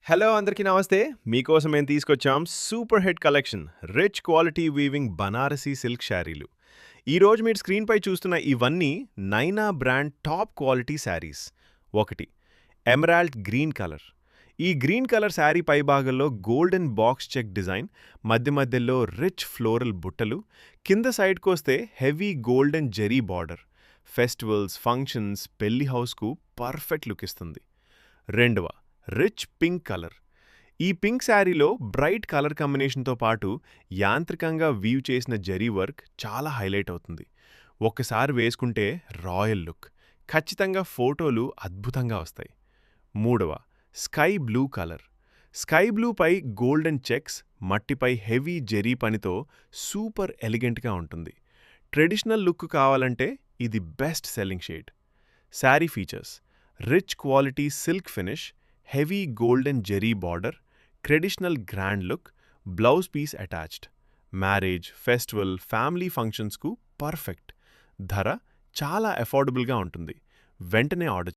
Hello అందరికీ నమస్తే. మీకోసం మేము తీసుకొచ్చాం super hit collection rich quality weaving Banarasi silk శారీలు. ఈరోజు మీరు స్క్రీన్పై చూస్తున్న ఇవన్నీ నైనా బ్రాండ్ టాప్ క్వాలిటీ శారీస్. ఒకటి ఎమరాల్డ్ గ్రీన్ కలర్. ఈ గ్రీన్ కలర్ శారీ పైభాగంలో గోల్డెన్ బాక్స్ చెక్ డిజైన్, మధ్య మధ్యలో రిచ్ ఫ్లోరల్ బుట్టలు, కింద సైడ్కొస్తే heavy golden zari border. Festivals, functions, పెళ్లి హౌస్కు పర్ఫెక్ట్ లుక్ ఇస్తుంది. రెండవ రిచ్ పింక్ కలర్. ఈ పింక్ శారీలో బ్రైట్ కలర్ కాంబినేషన్తో పాటు యాంత్రికంగా వీవ్ చేసిన జరీ వర్క్ చాలా హైలైట్ అవుతుంది. ఒక్కసారి వేసుకుంటే రాయల్ లుక్. ఖచ్చితంగా ఫోటోలు అద్భుతంగా వస్తాయి. మూడవ స్కై బ్లూ కలర్. స్కై బ్లూపై గోల్డెన్ చెక్స్, మట్టిపై హెవీ జెరీ పనితో సూపర్ ఎలిగెంట్గా ఉంటుంది. ట్రెడిషనల్ లుక్ కావాలంటే ఇది best selling shade. Sari features: rich quality silk finish, heavy golden zari border, traditional grand look, blouse piece attached. Marriage, festival, family ఫంక్షన్స్కు పర్ఫెక్ట్. ధర చాలా అఫోర్డబుల్గా ఉంటుంది. వెంటనే ఆర్డర్